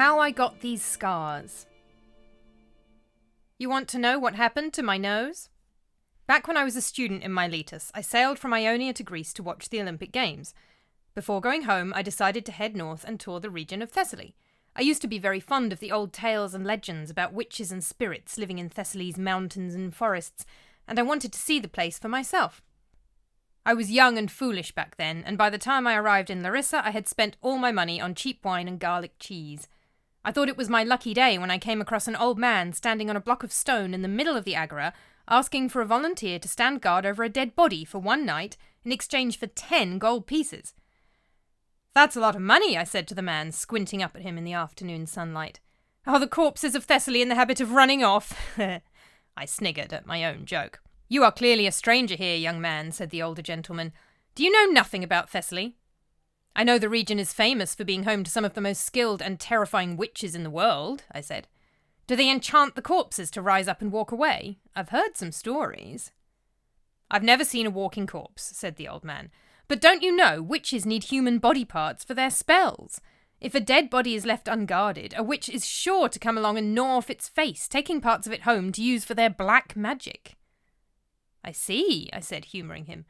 How I got these scars. You want to know what happened to my nose? Back when I was a student in Miletus, I sailed from Ionia to Greece to watch the Olympic Games. Before going home, I decided to head north and tour the region of Thessaly. I used to be very fond of the old tales and legends about witches and spirits living in Thessaly's mountains and forests, and I wanted to see the place for myself. I was young and foolish back then, and by the time I arrived in Larissa, I had spent all my money on cheap wine and garlic cheese. I thought it was my lucky day when I came across an old man standing on a block of stone in the middle of the agora, asking for a volunteer to stand guard over a dead body for one night in exchange for 10 gold pieces. "That's a lot of money," I said to the man, squinting up at him in the afternoon sunlight. "Are the corpses of Thessaly in the habit of running off?" I sniggered at my own joke. "You are clearly a stranger here, young man," said the older gentleman. "Do you know nothing about Thessaly?" "I know the region is famous for being home to some of the most skilled and terrifying witches in the world," I said. "Do they enchant the corpses to rise up and walk away? I've heard some stories." "I've never seen a walking corpse," said the old man. "But don't you know witches need human body parts for their spells? If a dead body is left unguarded, a witch is sure to come along and gnaw off its face, taking parts of it home to use for their black magic." "I see," I said, humouring him.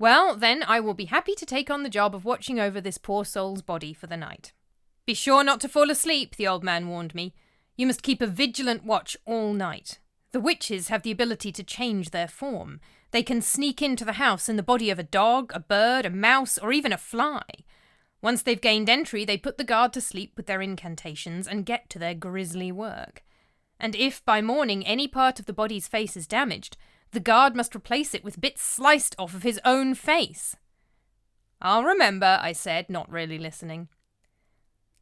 "Well, then I will be happy to take on the job of watching over this poor soul's body for the night." "Be sure not to fall asleep," the old man warned me. "You must keep a vigilant watch all night. The witches have the ability to change their form. They can sneak into the house in the body of a dog, a bird, a mouse, or even a fly. Once they've gained entry, they put the guard to sleep with their incantations and get to their grisly work. And if by morning any part of the body's face is damaged, the guard must replace it with bits sliced off of his own face." "I'll remember," I said, not really listening.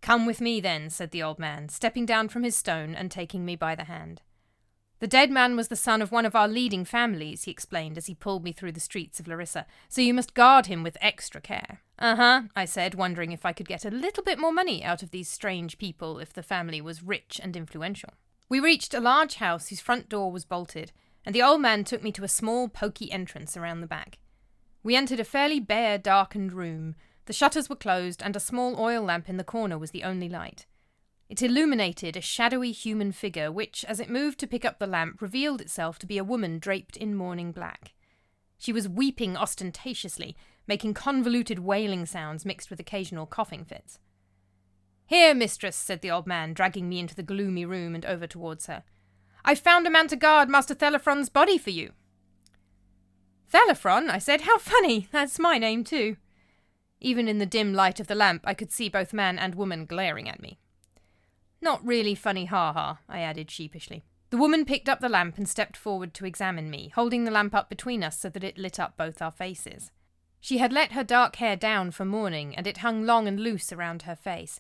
"Come with me then," said the old man, stepping down from his stone and taking me by the hand. "The dead man was the son of one of our leading families," he explained as he pulled me through the streets of Larissa, "so you must guard him with extra care." "Uh-huh," I said, wondering if I could get a little bit more money out of these strange people if the family was rich and influential. We reached a large house whose front door was bolted, and the old man took me to a small, poky entrance around the back. We entered a fairly bare, darkened room. The shutters were closed, and a small oil lamp in the corner was the only light. It illuminated a shadowy human figure which, as it moved to pick up the lamp, revealed itself to be a woman draped in mourning black. She was weeping ostentatiously, making convoluted wailing sounds mixed with occasional coughing fits. "Here, mistress," said the old man, dragging me into the gloomy room and over towards her. "I've found a man to guard Master Thelyphron's body for you." "Thelyphron?" I said. "How funny! That's my name too." Even in the dim light of the lamp, I could see both man and woman glaring at me. "Not really funny, ha-ha," I added sheepishly. The woman picked up the lamp and stepped forward to examine me, holding the lamp up between us so that it lit up both our faces. She had let her dark hair down for mourning, and it hung long and loose around her face.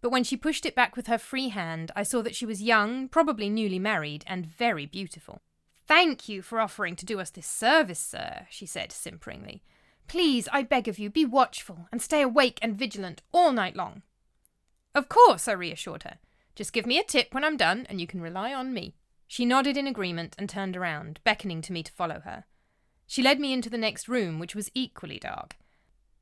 But when she pushed it back with her free hand, I saw that she was young, probably newly married, and very beautiful. "Thank you for offering to do us this service, sir," she said simperingly. "Please, I beg of you, be watchful, and stay awake and vigilant all night long." "Of course," I reassured her. "Just give me a tip when I'm done, and you can rely on me." She nodded in agreement and turned around, beckoning to me to follow her. She led me into the next room, which was equally dark.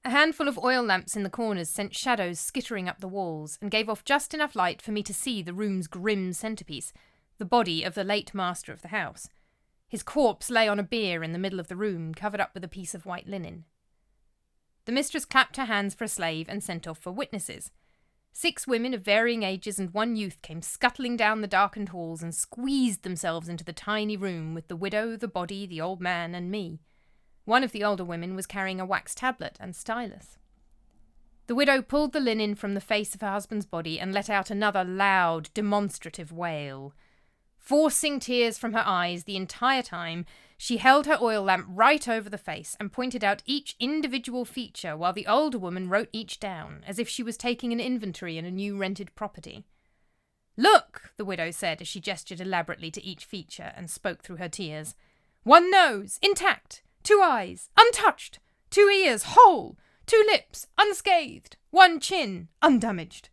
A handful of oil lamps in the corners sent shadows skittering up the walls and gave off just enough light for me to see the room's grim centrepiece, the body of the late master of the house. His corpse lay on a bier in the middle of the room, covered up with a piece of white linen. The mistress clapped her hands for a slave and sent off for witnesses. 6 women of varying ages and 1 youth came scuttling down the darkened halls and squeezed themselves into the tiny room with the widow, the body, the old man, and me. One of the older women was carrying a wax tablet and stylus. The widow pulled the linen from the face of her husband's body and let out another loud, demonstrative wail. Forcing tears from her eyes the entire time, she held her oil lamp right over the face and pointed out each individual feature while the older woman wrote each down, as if she was taking an inventory in a new rented property. "Look," the widow said as she gestured elaborately to each feature and spoke through her tears. "1 nose, intact. 2 eyes, untouched. 2 ears, whole. 2 lips, unscathed. 1 chin, undamaged."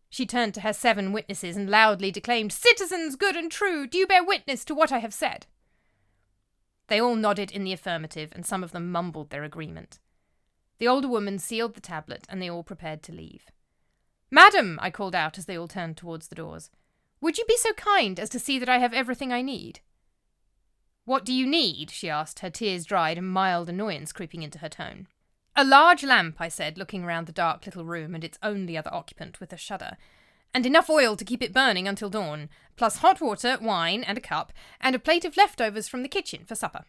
She turned to her 7 witnesses and loudly declaimed, "Citizens good and true, do you bear witness to what I have said?" They all nodded in the affirmative, and some of them mumbled their agreement. The older woman sealed the tablet, and they all prepared to leave. "Madam," I called out as they all turned towards the doors, "would you be so kind as to see that I have everything I need?" "What do you need?" she asked, her tears dried and mild annoyance creeping into her tone. "A large lamp," I said, looking round the dark little room and its only other occupant with a shudder, "and enough oil to keep it burning until dawn, plus hot water, wine, and a cup, and a plate of leftovers from the kitchen for supper."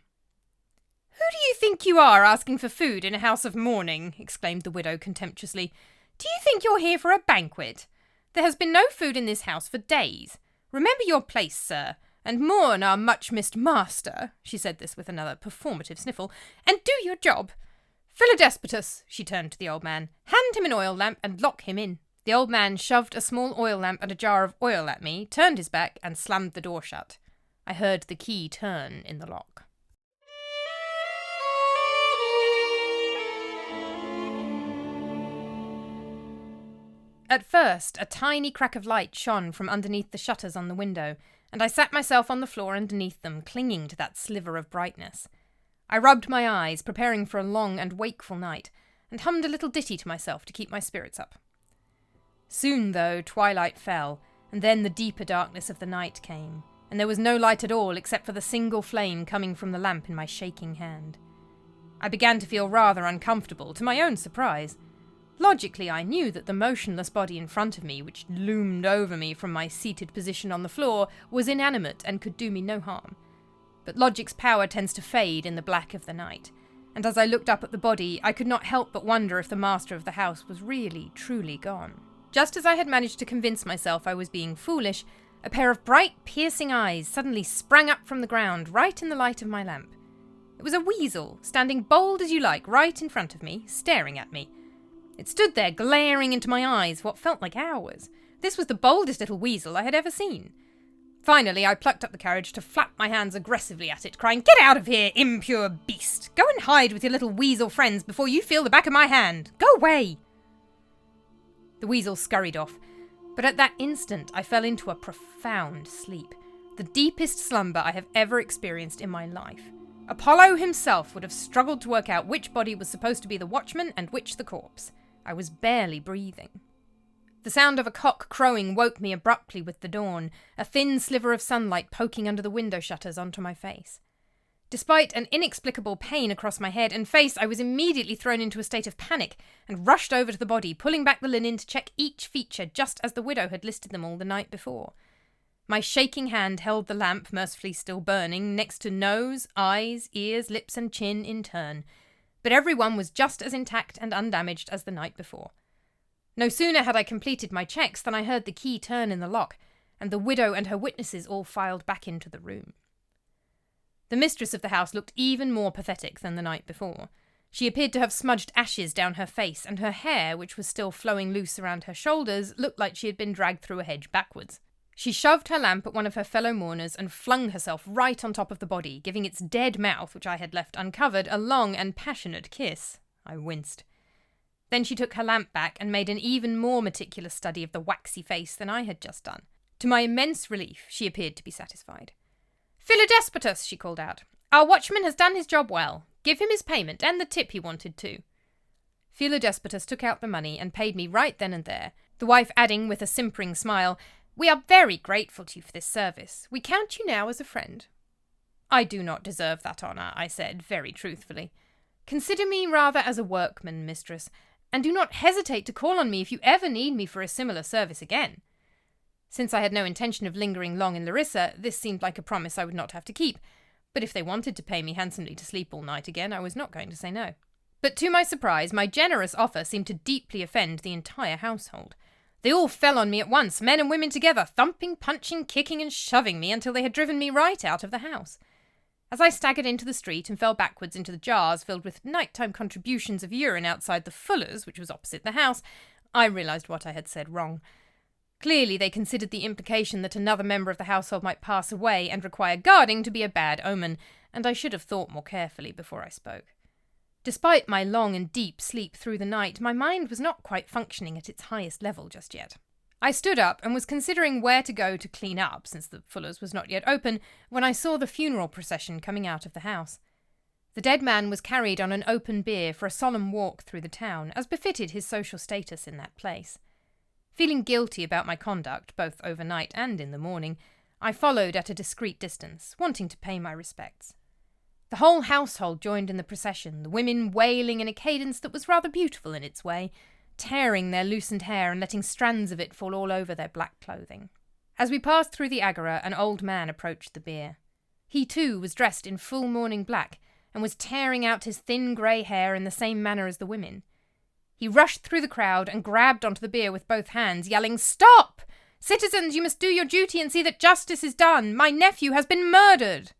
"Who do you think you are, asking for food in a house of mourning?" exclaimed the widow contemptuously. "Do you think you're here for a banquet? There has been no food in this house for days. Remember your place, sir, and mourn our much-missed master," she said this with another performative sniffle, "and do your job. Philodespotus," she turned to the old man, "hand him an oil lamp and lock him in." The old man shoved a small oil lamp and a jar of oil at me, turned his back, and slammed the door shut. I heard the key turn in the lock. At first, a tiny crack of light shone from underneath the shutters on the window, and I sat myself on the floor underneath them, clinging to that sliver of brightness. I rubbed my eyes, preparing for a long and wakeful night, and hummed a little ditty to myself to keep my spirits up. Soon, though, twilight fell, and then the deeper darkness of the night came, and there was no light at all except for the single flame coming from the lamp in my shaking hand. I began to feel rather uncomfortable, to my own surprise. Logically, I knew that the motionless body in front of me, which loomed over me from my seated position on the floor, was inanimate and could do me no harm. But logic's power tends to fade in the black of the night, and as I looked up at the body, I could not help but wonder if the master of the house was really, truly gone. Just as I had managed to convince myself I was being foolish, a pair of bright, piercing eyes suddenly sprang up from the ground, right in the light of my lamp. It was a weasel, standing bold as you like, right in front of me, staring at me. It stood there, glaring into my eyes for what felt like hours. This was the boldest little weasel I had ever seen. Finally, I plucked up the courage to flap my hands aggressively at it, crying, "Get out of here, impure beast! Go and hide with your little weasel friends before you feel the back of my hand! Go away!" The weasel scurried off, but at that instant I fell into a profound sleep, the deepest slumber I have ever experienced in my life. Apollo himself would have struggled to work out which body was supposed to be the watchman and which the corpse. I was barely breathing. The sound of a cock crowing woke me abruptly with the dawn, a thin sliver of sunlight poking under the window shutters onto my face. Despite an inexplicable pain across my head and face, I was immediately thrown into a state of panic and rushed over to the body, pulling back the linen to check each feature just as the widow had listed them all the night before. My shaking hand held the lamp, mercifully still burning, next to nose, eyes, ears, lips and chin in turn, but every one was just as intact and undamaged as the night before. No sooner had I completed my checks than I heard the key turn in the lock, and the widow and her witnesses all filed back into the room. The mistress of the house looked even more pathetic than the night before. She appeared to have smudged ashes down her face, and her hair, which was still flowing loose around her shoulders, looked like she had been dragged through a hedge backwards. She shoved her lamp at one of her fellow mourners and flung herself right on top of the body, giving its dead mouth, which I had left uncovered, a long and passionate kiss. I winced. Then she took her lamp back and made an even more meticulous study of the waxy face than I had just done. To my immense relief, she appeared to be satisfied. "Philodespotus," she called out, "our watchman has done his job well. Give him his payment, and the tip he wanted too." Philodespotus took out the money and paid me right then and there, the wife adding with a simpering smile, "We are very grateful to you for this service. We count you now as a friend." "I do not deserve that honour," I said, very truthfully. "Consider me rather as a workman, mistress, and do not hesitate to call on me if you ever need me for a similar service again." Since I had no intention of lingering long in Larissa, this seemed like a promise I would not have to keep, but if they wanted to pay me handsomely to sleep all night again, I was not going to say no. But to my surprise, my generous offer seemed to deeply offend the entire household. They all fell on me at once, men and women together, thumping, punching, kicking and shoving me until they had driven me right out of the house. As I staggered into the street and fell backwards into the jars filled with nighttime contributions of urine outside the Fullers', which was opposite the house, I realised what I had said wrong. Clearly they considered the implication that another member of the household might pass away and require guarding to be a bad omen, and I should have thought more carefully before I spoke. Despite my long and deep sleep through the night, my mind was not quite functioning at its highest level just yet. I stood up and was considering where to go to clean up, since the Fullers' was not yet open, when I saw the funeral procession coming out of the house. The dead man was carried on an open bier for a solemn walk through the town, as befitted his social status in that place. Feeling guilty about my conduct, both overnight and in the morning, I followed at a discreet distance, wanting to pay my respects. The whole household joined in the procession, the women wailing in a cadence that was rather beautiful in its way, tearing their loosened hair and letting strands of it fall all over their black clothing. As we passed through the agora, an old man approached the bier. He too was dressed in full mourning black, and was tearing out his thin grey hair in the same manner as the women. He rushed through the crowd and grabbed onto the bier with both hands, yelling, "Stop! Citizens, you must do your duty and see that justice is done. My nephew has been murdered!"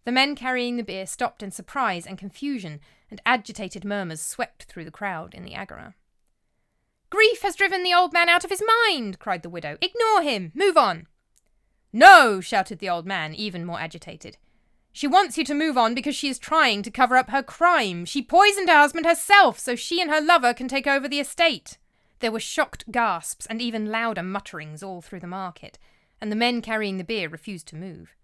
The men carrying the bier stopped in surprise and confusion, and agitated murmurs swept through the crowd in the agora. "Grief has driven the old man out of his mind!" cried the widow. "Ignore him! Move on!" "No!" shouted the old man, even more agitated. "She wants you to move on because she is trying to cover up her crime. She poisoned her husband herself so she and her lover can take over the estate." There were shocked gasps and even louder mutterings all through the market, and the men carrying the bier refused to move.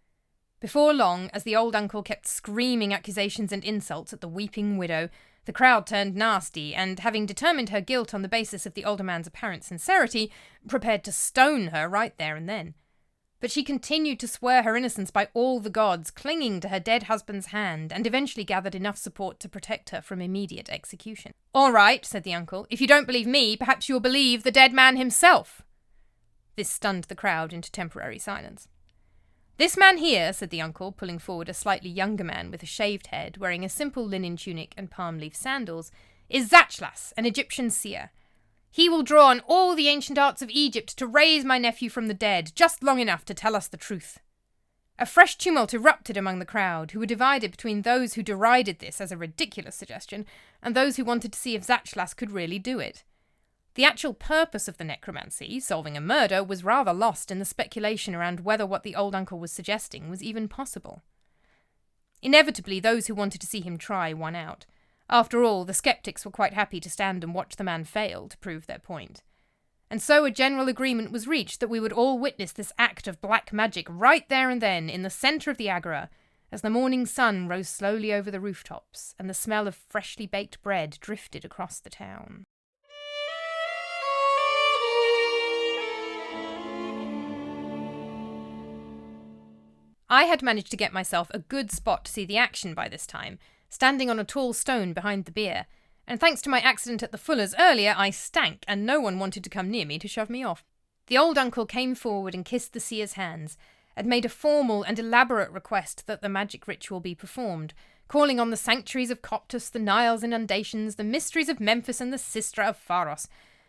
Before long, as the old uncle kept screaming accusations and insults at the weeping widow, the crowd turned nasty and, having determined her guilt on the basis of the older man's apparent sincerity, prepared to stone her right there and then. But she continued to swear her innocence by all the gods, clinging to her dead husband's hand, and eventually gathered enough support to protect her from immediate execution. "All right," said the uncle. "If you don't believe me, perhaps you'll believe the dead man himself." This stunned the crowd into temporary silence. "This man here," said the uncle, pulling forward a slightly younger man with a shaved head, wearing a simple linen tunic and palm-leaf sandals, "is Zachlas, an Egyptian seer. He will draw on all the ancient arts of Egypt to raise my nephew from the dead, just long enough to tell us the truth." A fresh tumult erupted among the crowd, who were divided between those who derided this as a ridiculous suggestion and those who wanted to see if Zachlas could really do it. The actual purpose of the necromancy, solving a murder, was rather lost in the speculation around whether what the old uncle was suggesting was even possible. Inevitably, those who wanted to see him try won out. After all, the skeptics were quite happy to stand and watch the man fail to prove their point. And so a general agreement was reached that we would all witness this act of black magic right there and then in the centre of the agora, as the morning sun rose slowly over the rooftops and the smell of freshly baked bread drifted across the town. I had managed to get myself a good spot to see the action by this time, standing on a tall stone behind the bier, and thanks to my accident at the Fullers earlier, I stank, and no one wanted to come near me to shove me off. The old uncle came forward and kissed the seer's hands, and made a formal and elaborate request that the magic ritual be performed, calling on the sanctuaries of Coptus, the Nile's inundations, the mysteries of Memphis, and the Sistra of Pharos,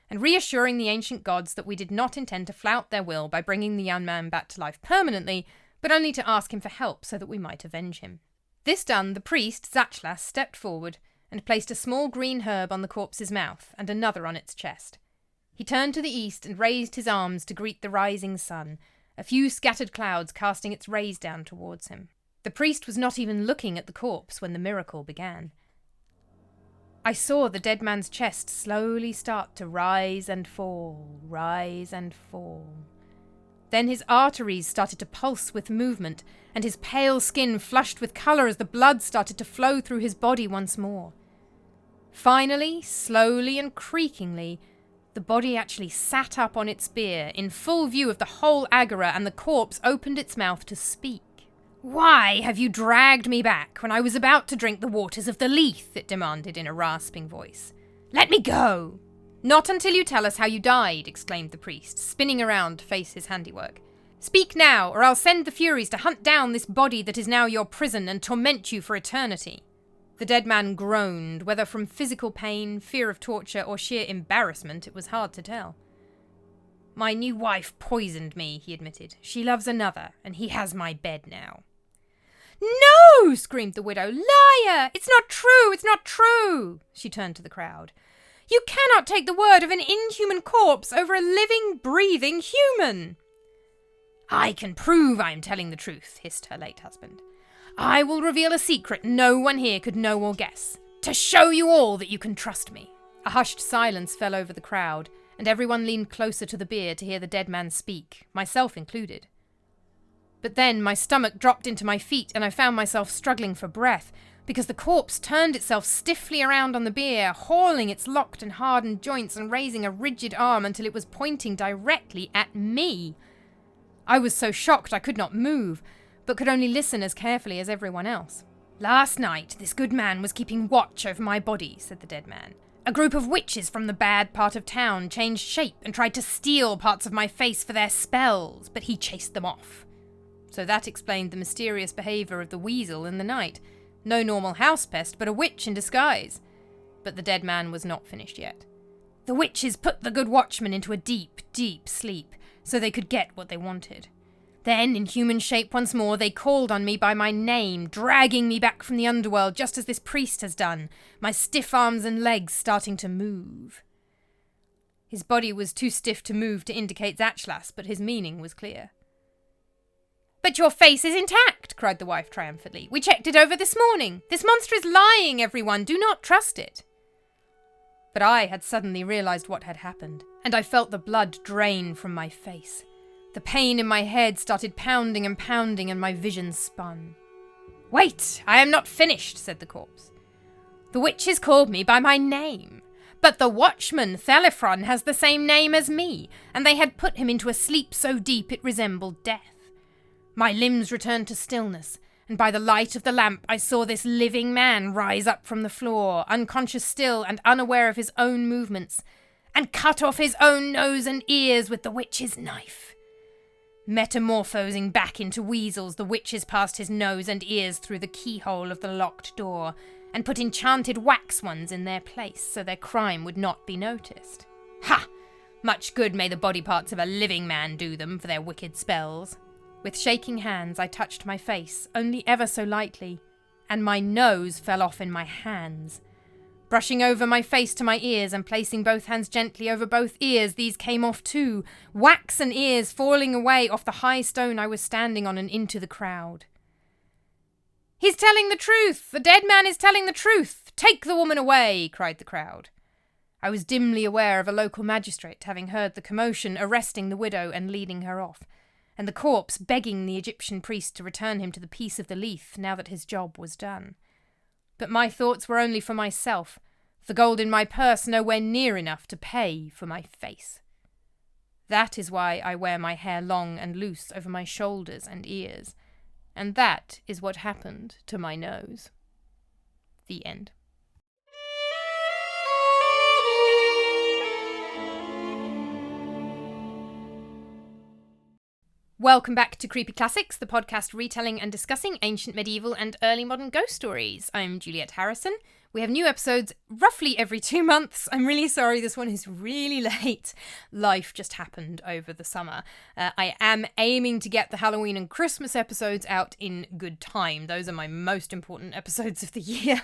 and reassuring the ancient gods that we did not intend to flout their will by bringing the young man back to life permanently, but only to ask him for help so that we might avenge him. This done, the priest, Zachlas, stepped forward and placed a small green herb on the corpse's mouth and another on its chest. He turned to the east and raised his arms to greet the rising sun, a few scattered clouds casting its rays down towards him. The priest was not even looking at the corpse when the miracle began. I saw the dead man's chest slowly start to rise and fall, rise and fall. Then his arteries started to pulse with movement, and his pale skin flushed with colour as the blood started to flow through his body once more. Finally, slowly and creakingly, the body actually sat up on its bier, in full view of the whole agora, and the corpse opened its mouth to speak. "Why have you dragged me back when I was about to drink the waters of the Lethe?" it demanded in a rasping voice. "Let me go!" "Not until you tell us how you died," exclaimed the priest, spinning around to face his handiwork. "Speak now, or I'll send the Furies to hunt down this body that is now your prison and torment you for eternity." The dead man groaned, whether from physical pain, fear of torture, or sheer embarrassment, it was hard to tell. "My new wife poisoned me," he admitted. "She loves another, and he has my bed now." "No!" screamed the widow. "Liar! It's not true! It's not true!" She turned to the crowd. "You cannot take the word of an inhuman corpse over a living, breathing human!" "I can prove I am telling the truth," hissed her late husband. "I will reveal a secret no one here could know or guess, to show you all that you can trust me." A hushed silence fell over the crowd, and everyone leaned closer to the bier to hear the dead man speak, myself included. But then my stomach dropped into my feet, and I found myself struggling for breath. because the corpse turned itself stiffly around on the bier, hauling its locked and hardened joints and raising a rigid arm until it was pointing directly at me. I was so shocked I could not move, but could only listen as carefully as everyone else. "Last night, this good man was keeping watch over my body," said the dead man. "A group of witches from the bad part of town changed shape and tried to steal parts of my face for their spells, but he chased them off." So that explained the mysterious behaviour of the weasel in the night. No normal house pest, but a witch in disguise. But the dead man was not finished yet. "The witches put the good watchman into a deep, deep sleep, so they could get what they wanted. Then, in human shape once more, they called on me by my name, dragging me back from the underworld, just as this priest has done, my stiff arms and legs starting to move." His body was too stiff to move to indicate Zatchlas, but his meaning was clear. "But your face is intact," cried the wife triumphantly. "We checked it over this morning. This monster is lying, everyone. Do not trust it." But I had suddenly realised what had happened, and I felt the blood drain from my face. The pain in my head started pounding and pounding, and my vision spun. "Wait, I am not finished," said the corpse. "The witches called me by my name. But the watchman, Thelyphron, has the same name as me, and they had put him into a sleep so deep it resembled death. My limbs returned to stillness, and by the light of the lamp I saw this living man rise up from the floor, unconscious still and unaware of his own movements, and cut off his own nose and ears with the witch's knife. Metamorphosing back into weasels, the witches passed his nose and ears through the keyhole of the locked door, and put enchanted wax ones in their place, so their crime would not be noticed. Ha! Much good may the body parts of a living man do them for their wicked spells." With shaking hands, I touched my face, only ever so lightly, and my nose fell off in my hands. Brushing over my face to my ears and placing both hands gently over both ears, these came off too, wax and ears falling away off the high stone I was standing on and into the crowd. "He's telling the truth! The dead man is telling the truth! Take the woman away!" cried the crowd. I was dimly aware of a local magistrate, having heard the commotion, arresting the widow and leading her off, and the corpse begging the Egyptian priest to return him to the peace of the Lethe now that his job was done. But my thoughts were only for myself, the gold in my purse nowhere near enough to pay for my face. That is why I wear my hair long and loose over my shoulders and ears, and that is what happened to my nose. The end. Welcome back to Creepy Classics, the podcast retelling and discussing ancient, medieval, and early modern ghost stories. I'm Ed Harrisson. We have new episodes roughly every 2 months. I'm really sorry this one is really late. Life just happened over the summer. I am aiming to get the Halloween and Christmas episodes out in good time. Those are my most important episodes of the year.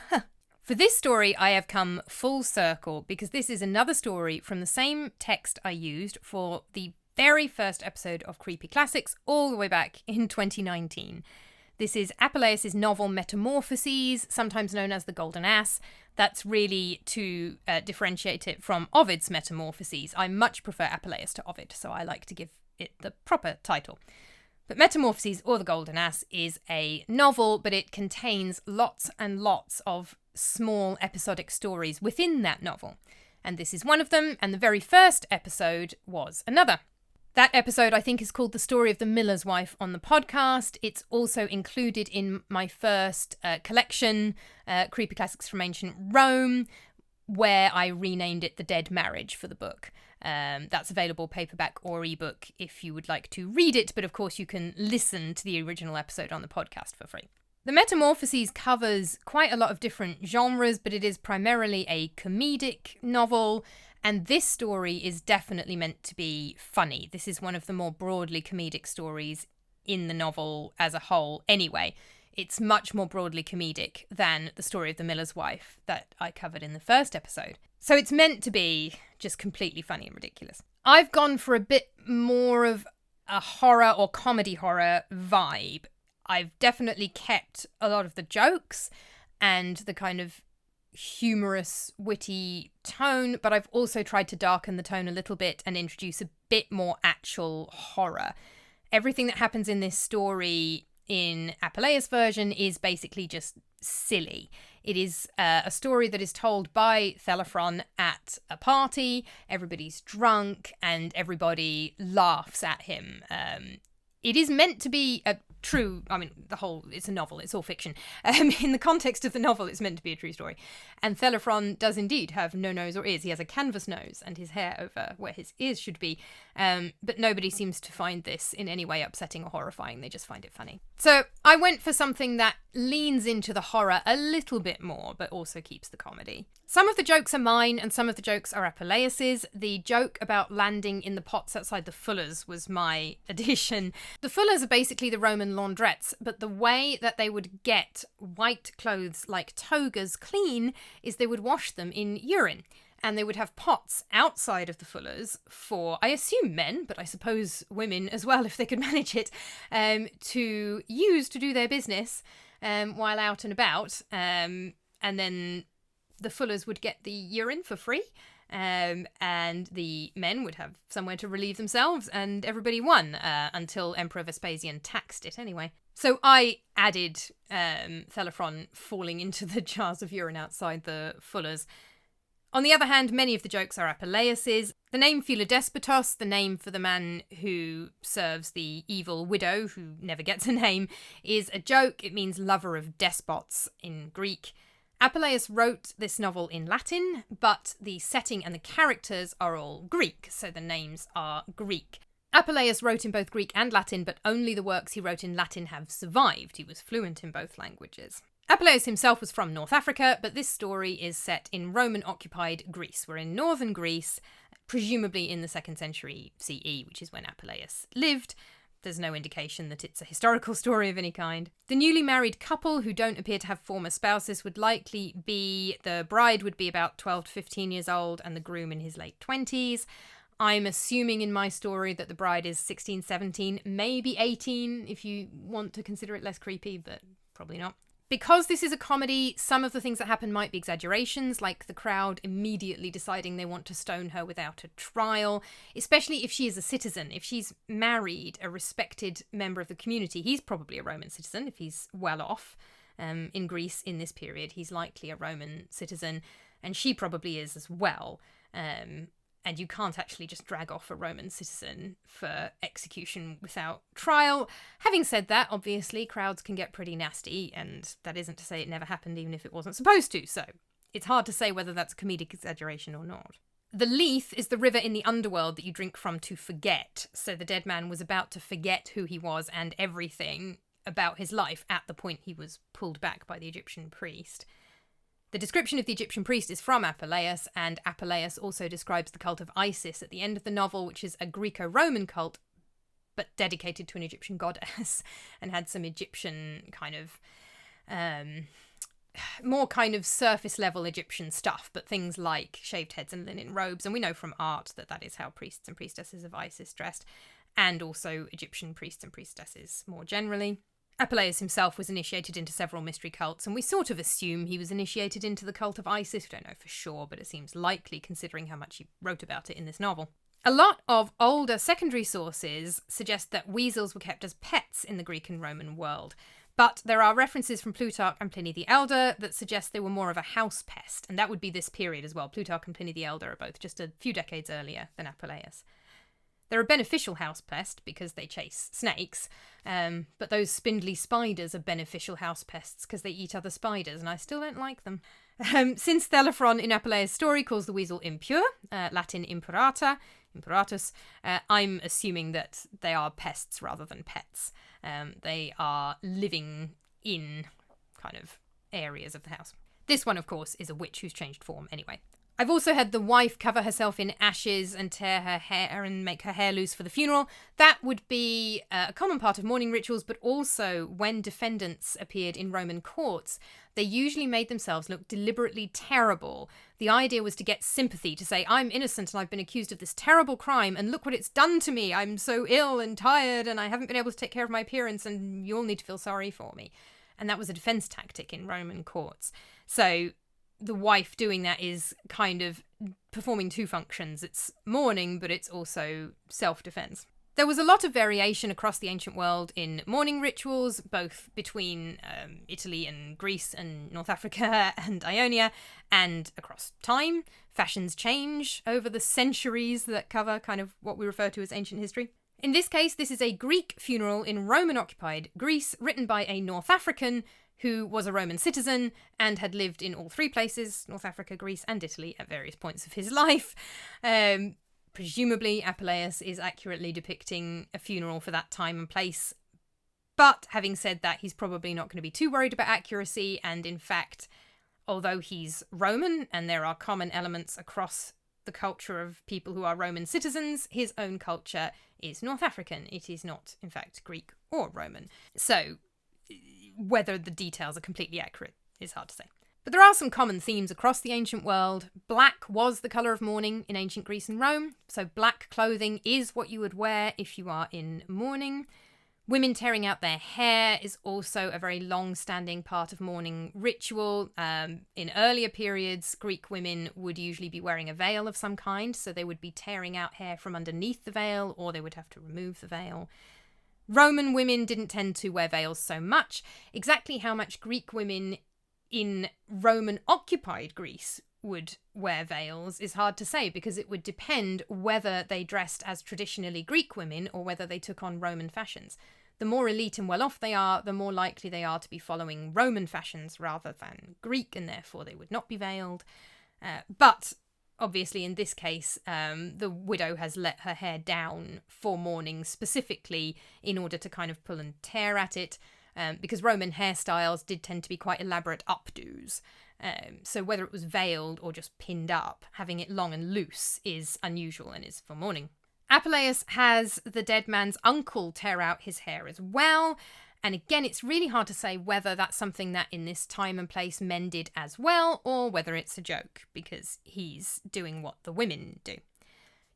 For this story, I have come full circle because this is another story from the same text I used for the very first episode of Creepy Classics all the way back in 2019. This is Apuleius' novel Metamorphoses, sometimes known as The Golden Ass. That's really to differentiate it from Ovid's Metamorphoses. I much prefer Apuleius to Ovid, so I like to give it the proper title. But Metamorphoses, or The Golden Ass, is a novel, but it contains lots and lots of small episodic stories within that novel. And this is one of them, and the very first episode was another. That episode, I think, is called The Story of the Miller's Wife on the podcast. It's also included in my first collection, Creepy Classics from Ancient Rome, where I renamed it The Dead Marriage for the book. That's available paperback or ebook if you would like to read it, but of course you can listen to the original episode on the podcast for free. The Metamorphoses covers quite a lot of different genres, but it is primarily a comedic novel. And this story is definitely meant to be funny. This is one of the more broadly comedic stories in the novel as a whole. Anyway, it's much more broadly comedic than The Story of the Miller's Wife that I covered in the first episode. So it's meant to be just completely funny and ridiculous. I've gone for a bit more of a horror or comedy horror vibe. I've definitely kept a lot of the jokes and the kind of humorous, witty tone, but I've also tried to darken the tone a little bit and introduce a bit more actual horror. Everything that happens in this story in Apuleius' version is basically just silly. It is a story that is told by Thelyphron at a party. Everybody's drunk and everybody laughs at him. It is meant to be a true, it's a novel, it's all fiction. In the context of the novel, it's meant to be a true story. And Thelyphron does indeed have no nose or ears. He has a canvas nose and his hair over where his ears should be. But nobody seems to find this in any way upsetting or horrifying. They just find it funny. So I went for something that leans into the horror a little bit more, but also keeps the comedy. Some of the jokes are mine and some of the jokes are Apuleius's. The joke about landing in the pots outside the Fullers was my addition. The Fullers are basically the Roman laundrettes, but the way that they would get white clothes like togas clean is they would wash them in urine. And they would have pots outside of the Fullers for, I assume men, but I suppose women as well if they could manage it, to use to do their business while out and about. And then the Fullers would get the urine for free. And the men would have somewhere to relieve themselves, and everybody won until Emperor Vespasian taxed it anyway. So I added Thelyphron falling into the jars of urine outside the Fullers. On the other hand, many of the jokes are Apuleius's. The name Philodespotos, the name for the man who serves the evil widow who never gets a name, is a joke. It means lover of despots in Greek. Apuleius wrote this novel in Latin, but the setting and the characters are all Greek, so the names are Greek. Apuleius wrote in both Greek and Latin, but only the works he wrote in Latin have survived. He was fluent in both languages. Apuleius himself was from North Africa, but this story is set in Roman-occupied Greece. We're in northern Greece, presumably in the 2nd century CE, which is when Apuleius lived. There's no indication that it's a historical story of any kind. The newly married couple, who don't appear to have former spouses, would likely be, the bride would be about 12 to 15 years old and the groom in his late 20s. I'm assuming in my story that the bride is 16, 17, maybe 18 if you want to consider it less creepy, but probably not. Because this is a comedy, some of the things that happen might be exaggerations, like the crowd immediately deciding they want to stone her without a trial, especially if she is a citizen. If she's married a respected member of the community, he's probably a Roman citizen if he's well off. In Greece in this period, he's likely a Roman citizen, and she probably is as well. And you can't actually just drag off a Roman citizen for execution without trial. Having said that, obviously, crowds can get pretty nasty, and that isn't to say it never happened even if it wasn't supposed to, so it's hard to say whether that's a comedic exaggeration or not. The Lethe is the river in the underworld that you drink from to forget, so the dead man was about to forget who he was and everything about his life at the point he was pulled back by the Egyptian priest. The description of the Egyptian priest is from Apuleius, and Apuleius also describes the cult of Isis at the end of the novel, which is a Greco-Roman cult, but dedicated to an Egyptian goddess, and had some Egyptian kind of, more kind of surface-level Egyptian stuff, but things like shaved heads and linen robes, and we know from art that that is how priests and priestesses of Isis dressed, and also Egyptian priests and priestesses more generally. Apuleius himself was initiated into several mystery cults, and we sort of assume he was initiated into the cult of Isis. We don't know for sure, but it seems likely considering how much he wrote about it in this novel. A lot of older secondary sources suggest that weasels were kept as pets in the Greek and Roman world, but there are references from Plutarch and Pliny the Elder that suggest they were more of a house pest, and that would be this period as well. Plutarch and Pliny the Elder are both just a few decades earlier than Apuleius. They're a beneficial house pest because they chase snakes, but those spindly spiders are beneficial house pests because they eat other spiders, and I still don't like them. Since Thelyphron in Apuleius' story calls the weasel impure, Latin impuratus, I'm assuming that they are pests rather than pets. They are living in kind of areas of the house. This one, of course, is a witch who's changed form anyway. I've also had the wife cover herself in ashes and tear her hair and make her hair loose for the funeral. That would be a common part of mourning rituals, but also when defendants appeared in Roman courts, they usually made themselves look deliberately terrible. The idea was to get sympathy, to say, I'm innocent and I've been accused of this terrible crime, and look what it's done to me. I'm so ill and tired and I haven't been able to take care of my appearance, and you all need to feel sorry for me. And that was a defense tactic in Roman courts. So the wife doing that is kind of performing two functions. It's mourning, but it's also self-defense. There was a lot of variation across the ancient world in mourning rituals, both between Italy and Greece and North Africa and Ionia, and across time. Fashions change over the centuries that cover kind of what we refer to as ancient history. In this case, this is a Greek funeral in Roman-occupied Greece, written by a North African who was a Roman citizen and had lived in all three places, North Africa, Greece, and Italy, at various points of his life. Presumably, Apuleius is accurately depicting a funeral for that time and place. But having said that, he's probably not going to be too worried about accuracy. And in fact, although he's Roman and there are common elements across the culture of people who are Roman citizens, his own culture is North African. It is not, in fact, Greek or Roman. So whether the details are completely accurate is hard to say. But there are some common themes across the ancient world. Black was the colour of mourning in ancient Greece and Rome, so black clothing is what you would wear if you are in mourning. Women tearing out their hair is also a very long-standing part of mourning ritual. In earlier periods, Greek women would usually be wearing a veil of some kind, so they would be tearing out hair from underneath the veil, or they would have to remove the veil. Roman women didn't tend to wear veils so much. Exactly how much Greek women in Roman-occupied Greece would wear veils is hard to say, because it would depend whether they dressed as traditionally Greek women or whether they took on Roman fashions. The more elite and well-off they are, the more likely they are to be following Roman fashions rather than Greek, and therefore they would not be veiled. But obviously in this case, the widow has let her hair down for mourning specifically in order to kind of pull and tear at it. Because Roman hairstyles did tend to be quite elaborate updos. So whether it was veiled or just pinned up, having it long and loose is unusual and is for mourning. Apuleius has the dead man's uncle tear out his hair as well. And again, it's really hard to say whether that's something that in this time and place men did as well, or whether it's a joke, because he's doing what the women do.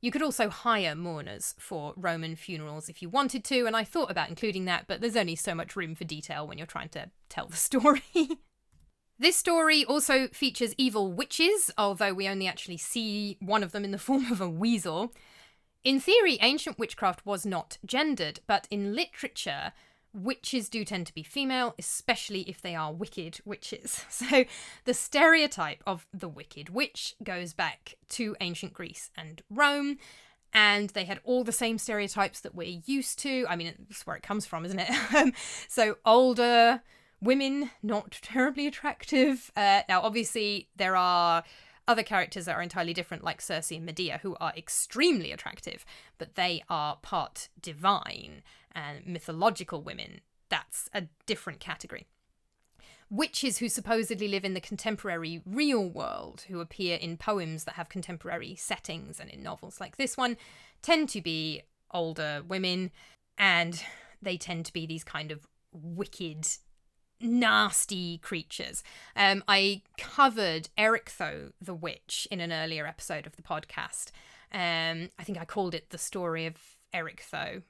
You could also hire mourners for Roman funerals if you wanted to, and I thought about including that, but there's only so much room for detail when you're trying to tell the story. This story also features evil witches, although we only actually see one of them in the form of a weasel. In theory, ancient witchcraft was not gendered, but in literature, witches do tend to be female, especially if they are wicked witches. So the stereotype of the wicked witch goes back to ancient Greece and Rome, and they had all the same stereotypes that we're used to. I mean, that's where it comes from, isn't it? So older women, not terribly attractive. Now, obviously, there are other characters that are entirely different, like Circe and Medea, who are extremely attractive, but they are part divine. And mythological women, that's a different category. Witches who supposedly live in the contemporary real world, who appear in poems that have contemporary settings and in novels like this one, tend to be older women, and they tend to be these kind of wicked, nasty creatures. I covered Erictho the Witch in an earlier episode of the podcast. I think I called it The Story of Erictho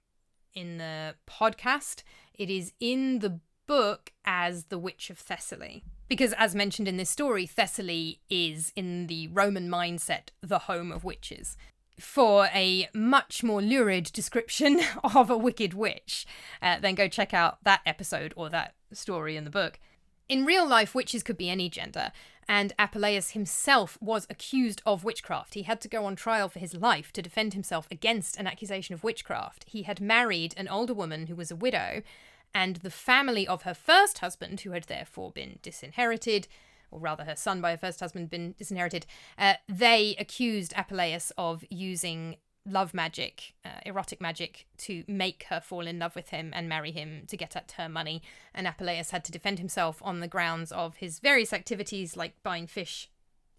in the podcast. It is in the book as the Witch of Thessaly, because as mentioned in this story, Thessaly is, in the Roman mindset, the home of witches. For a much more lurid description of a wicked witch, then go check out that episode or that story in the book. In real life, witches could be any gender, and Apuleius himself was accused of witchcraft. He had to go on trial for his life to defend himself against an accusation of witchcraft. He had married an older woman who was a widow, and the family of her first husband, who had therefore been disinherited, or rather her son by her first husband been disinherited, they accused Apuleius of using love magic, erotic magic, to make her fall in love with him and marry him to get at her money. And Apuleius had to defend himself on the grounds of his various activities, like buying fish.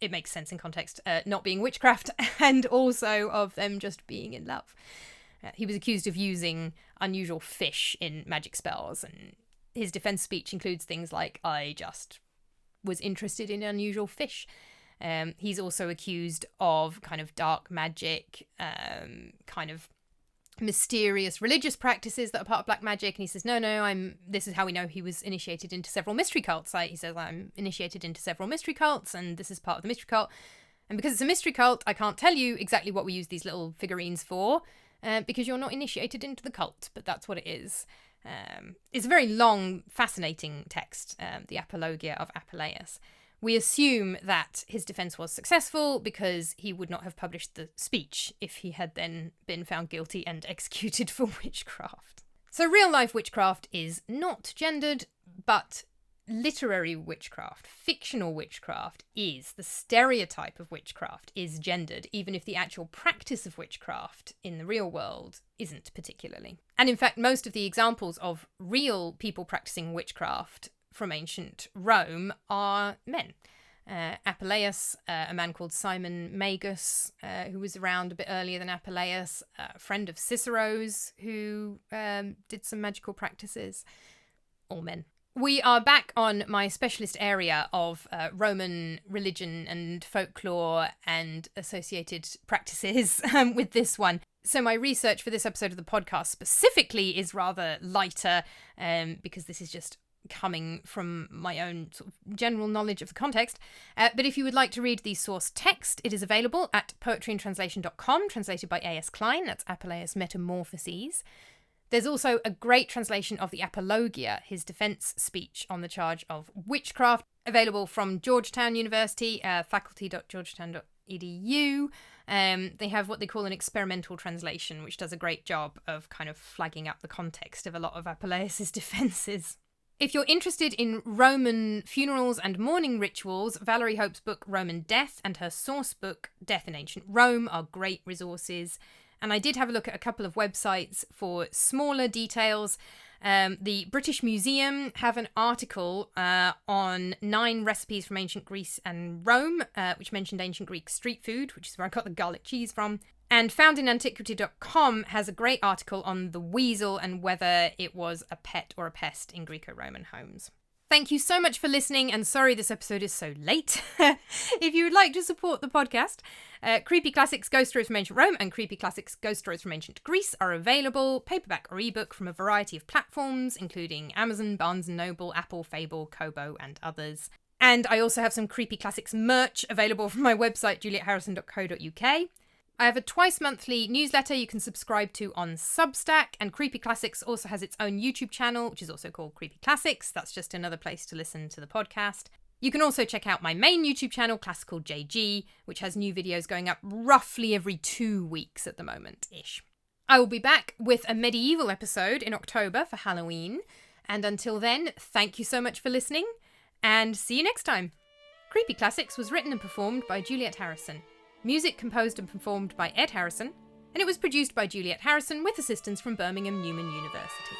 It makes sense in context, not being witchcraft, and also of them just being in love. He was accused of using unusual fish in magic spells, and his defense speech includes things like, "I just was interested in unusual fish." He's also accused of kind of dark magic, kind of mysterious religious practices that are part of black magic. And he says, no, this is how we know he was initiated into several mystery cults. He says, I'm initiated into several mystery cults, and this is part of the mystery cult. And because it's a mystery cult, I can't tell you exactly what we use these little figurines for. because you're not initiated into the cult, but that's what it is. It's a very long, fascinating text, the Apologia of Apuleius. We assume that his defence was successful because he would not have published the speech if he had then been found guilty and executed for witchcraft. So real-life witchcraft is not gendered, but literary witchcraft, fictional witchcraft is. The stereotype of witchcraft is gendered, even if the actual practice of witchcraft in the real world isn't particularly. And in fact, most of the examples of real people practicing witchcraft from ancient Rome are men. Apuleius, a man called Simon Magus, who was around a bit earlier than Apuleius, a friend of Cicero's who did some magical practices. All men. We are back on my specialist area of Roman religion and folklore and associated practices with this one. So my research for this episode of the podcast specifically is rather lighter because this is just coming from my own sort of general knowledge of the context. But if you would like to read the source text, it is available at poetryandtranslation.com, translated by A.S. Klein. That's Apuleius' Metamorphoses. There's also a great translation of the Apologia, his defence speech on the charge of witchcraft, available from Georgetown University, faculty.georgetown.edu. They have what they call an experimental translation, which does a great job of kind of flagging up the context of a lot of Apuleius' defences. If you're interested in Roman funerals and mourning rituals, Valerie Hope's book Roman Death and her source book Death in Ancient Rome are great resources. And I did have a look at a couple of websites for smaller details. The British Museum have an article on 9 recipes from ancient Greece and Rome, which mentioned ancient Greek street food, which is where I got the garlic cheese from. And foundinantiquity.com has a great article on the weasel and whether it was a pet or a pest in Greco-Roman homes. Thank you so much for listening, and sorry this episode is so late. If you would like to support the podcast, Creepy Classics Ghost Stories from Ancient Rome and Creepy Classics Ghost Stories from Ancient Greece are available, paperback or ebook, from a variety of platforms, including Amazon, Barnes & Noble, Apple, Fable, Kobo, and others. And I also have some Creepy Classics merch available from my website, julietharrison.co.uk. I have a twice-monthly newsletter you can subscribe to on Substack, and Creepy Classics also has its own YouTube channel, which is also called Creepy Classics. That's just another place to listen to the podcast. You can also check out my main YouTube channel, Classical JG, which has new videos going up roughly every 2 weeks at the moment-ish. I will be back with a medieval episode in October for Halloween, and until then, thank you so much for listening, and see you next time. Creepy Classics was written and performed by Juliet Harrisson. Music composed and performed by Ed Harrisson, and it was produced by Juliet Harrisson with assistance from Birmingham Newman University.